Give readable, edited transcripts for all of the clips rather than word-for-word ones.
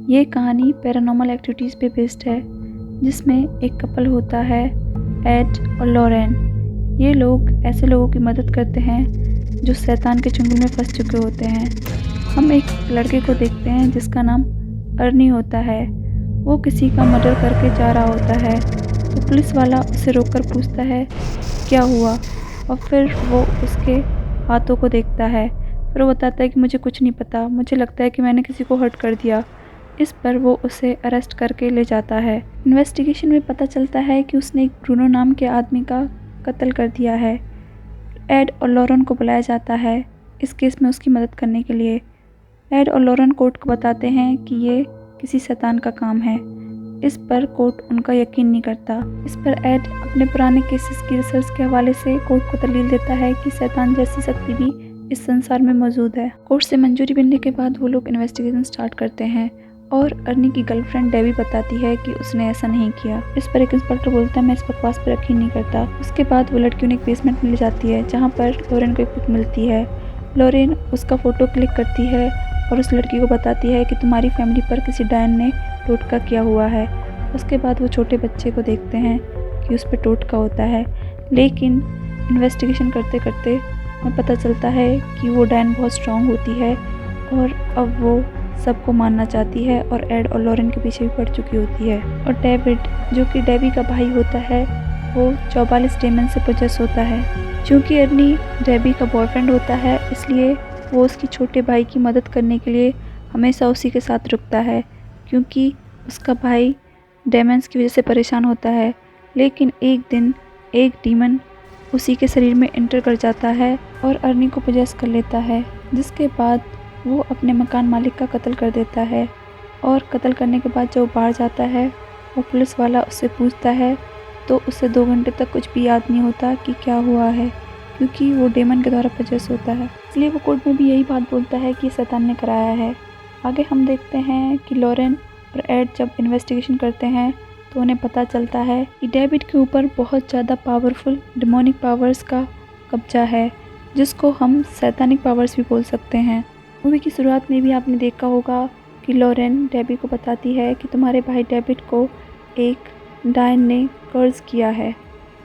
ये कहानी paranormal activities पे बेस्ड है, जिसमें एक कपल होता है, एड और लॉरेन। ये लोग ऐसे लोगों की मदद करते हैं जो शैतान के चंगुल में फंस चुके होते हैं। हम एक लड़के को देखते हैं जिसका नाम अर्नी होता है। वो किसी का मर्डर करके जा रहा होता है, तो पुलिस वाला उसे रोककर पूछता है क्या हुआ, और फिर वो उसके हाथों को देखता है। फिर वो बताता है कि मुझे कुछ नहीं पता, मुझे लगता है कि मैंने किसी को हर्ट कर दिया। इस पर वो उसे अरेस्ट करके ले जाता है। इन्वेस्टिगेशन में पता चलता है कि उसने एक ब्रूनो नाम के आदमी का कत्ल कर दिया है। एड और लॉरेन को बुलाया जाता है इस केस में उसकी मदद करने के लिए। एड और लॉरेन कोर्ट को बताते हैं कि ये किसी शैतान का काम है। इस पर कोर्ट उनका यकीन नहीं करता। इस पर एड अपने पुराने केसेस की रिसर्च के हवाले से कोर्ट को दलील देता है कि शैतान जैसी शक्ति भी इस संसार में मौजूद है। कोर्ट से मंजूरी मिलने के बाद वो लोग इन्वेस्टिगेशन स्टार्ट करते हैं और अर्नी की गर्लफ्रेंड डेबी बताती है कि उसने ऐसा नहीं किया। इस पर एक इंस्पेक्टर बोलता है मैं इस बकवास पर यकीन नहीं करता। उसके बाद वो लड़की उन्हें एक बेसमेंट में ले जाती है जहाँ पर लॉरेन को एक बुक मिलती है। लॉरेन उसका फ़ोटो क्लिक करती है और उस लड़की को बताती है कि तुम्हारी फैमिली पर किसी डायन ने टोटका किया हुआ है। उसके बाद वो छोटे बच्चे को देखते हैं कि उस पर टोटका होता है, लेकिन इन्वेस्टिगेशन करते करते हमें पता चलता है कि वो डायन बहुत स्ट्रांग होती है और अब वो सबको मारना चाहती है और एड और लॉरेन के पीछे भी पड़ चुकी होती है। और डेविड, जो कि डेबी का भाई होता है, वो 44 डेमन से पोजेस होता है। क्योंकि अर्नी डेबी का बॉयफ्रेंड होता है, इसलिए वो उसकी छोटे भाई की मदद करने के लिए हमेशा उसी के साथ रुकता है, क्योंकि उसका भाई डेमन्स की वजह से परेशान होता है। लेकिन एक दिन एक डीमन उसी के शरीर में एंटर कर जाता है और अर्नी को पोजेस कर लेता है, जिसके बाद वो अपने मकान मालिक का कत्ल कर देता है। और कत्ल करने के बाद जब वो बाहर जाता है, वो पुलिस वाला उससे पूछता है तो उसे 2 घंटे तक कुछ भी याद नहीं होता कि क्या हुआ है, क्योंकि वो डेमन के द्वारा पोजेस होता है। इसलिए वो कोर्ट में भी यही बात बोलता है कि शैतान ने कराया है। आगे हम देखते हैं कि लॉरेन और एड जब इन्वेस्टिगेशन करते हैं तो उन्हें पता चलता है कि डेविड के ऊपर बहुत ज़्यादा पावरफुल डेमोनिक पावर्स का कब्जा है, जिसको हम शैतानिक पावर्स भी बोल सकते हैं। मूवी की शुरुआत में भी आपने देखा होगा कि लॉरेन डेबी को बताती है कि तुम्हारे भाई डेविड को एक डायन ने कर्ज किया है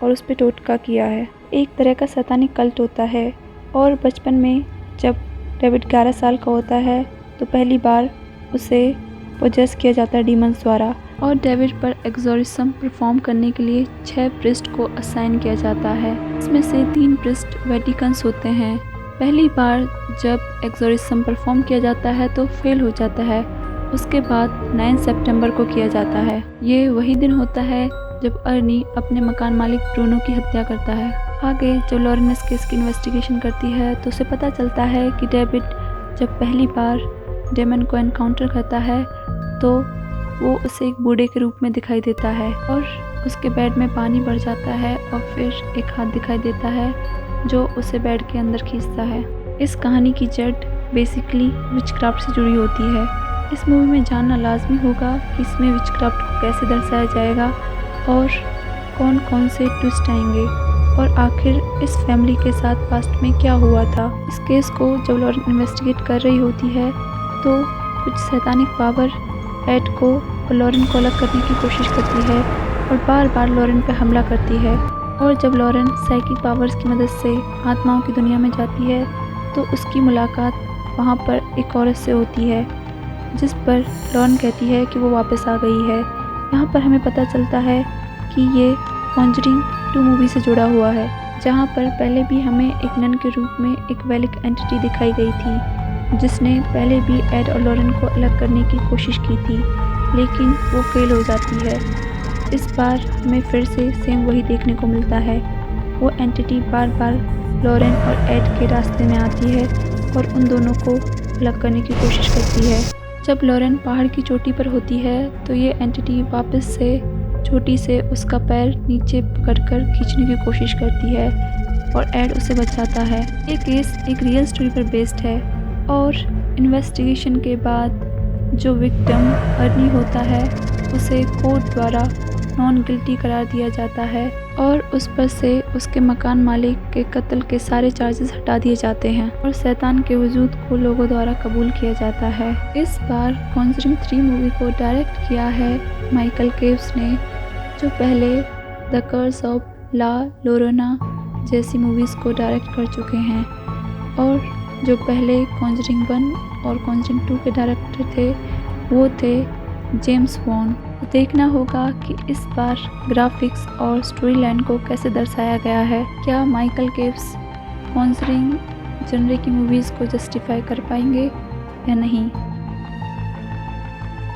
और उस पर टोटका किया है। एक तरह का शैतानिक कल्ट होता है। और बचपन में जब डेविड 11 साल का होता है तो पहली बार उसे पोजेस किया जाता है डीमंस द्वारा, और डेविड पर एक्सोर्सिज्म परफॉर्म करने के लिए 6 प्रिस्ट को असाइन किया जाता है। इसमें से 3 प्रिस्ट वेटिकन्स होते हैं। पहली बार जब एक्सोर्सिज्म परफॉर्म किया जाता है तो फेल हो जाता है। उसके बाद 9 सितंबर को किया जाता है। ये वही दिन होता है जब अर्नी अपने मकान मालिक ब्रूनो की हत्या करता है। आगे जब लॉरेन इस केस की इन्वेस्टिगेशन करती है तो उसे पता चलता है कि डेविड जब पहली बार डेमन को एनकाउंटर करता है तो वो उसे एक बूढ़े के रूप में दिखाई देता है और उसके बेड में पानी भर जाता है और फिर एक हाथ दिखाई देता है जो उसे बेड के अंदर खींचता है। इस कहानी की जड़ बेसिकली विचक्राफ्ट से जुड़ी होती है। इस मूवी में जानना लाजमी होगा कि इसमें विचक्राफ्ट को कैसे दर्शाया जाएगा और कौन कौन से ट्विस्ट आएंगे और आखिर इस फैमिली के साथ पास्ट में क्या हुआ था। इस केस को जब लॉरेन इन्वेस्टिगेट कर रही होती है तो कुछ शैतानिक पावर एड को और लॉरेन को अलग करने की कोशिश करती है और बार बार लॉरेन पर हमला करती है। और जब लॉरेन साइकिक पावर्स की मदद से आत्माओं की दुनिया में जाती है तो उसकी मुलाकात वहाँ पर एक औरत से होती है, जिस पर लॉरेन कहती है कि वो वापस आ गई है। यहाँ पर हमें पता चलता है कि ये कॉन्जरिंग 2 मूवी से जुड़ा हुआ है, जहाँ पर पहले भी हमें एक नन के रूप में एक वेलिक एंटिटी दिखाई गई थी, जिसने पहले भी एड और लॉरेन को अलग करने की कोशिश की थी, लेकिन वो फेल हो जाती है। इस बार हमें फिर से सेम वही देखने को मिलता है। वो एंटिटी बार बार लॉरेन और एड के रास्ते में आती है और उन दोनों को अलग करने की कोशिश करती है। जब लॉरेन पहाड़ की चोटी पर होती है तो ये एंटिटी वापस से चोटी से उसका पैर नीचे पकड़कर खींचने की कोशिश करती है और एड उसे बचाता है। ये केस एक रियल स्टोरी पर बेस्ड है और इन्वेस्टिगेशन के बाद जो विक्टिम अर्नी होता है उसे कोर्ट द्वारा नॉन गिल्टी करार दिया जाता है और उस पर से उसके मकान मालिक के कत्ल के सारे चार्जेस हटा दिए जाते हैं और शैतान के वजूद को लोगों द्वारा कबूल किया जाता है। इस बार कॉन्जरिंग 3 मूवी को डायरेक्ट किया है माइकल केव्स ने, जो पहले द कर्स ऑफ ला लोरोना जैसी मूवीज़ को डायरेक्ट कर चुके हैं और जो पहले कॉन्जरिंग 1 और कॉन्जरिंग 2 के डायरेक्टर थे वो थे जेम्स वॉन। तो देखना होगा कि इस बार ग्राफिक्स और स्टोरी लाइन को कैसे दर्शाया गया है। क्या माइकल केव्स कॉन्जरिंग जनरे की मूवीज़ को जस्टिफाई कर पाएंगे या नहीं।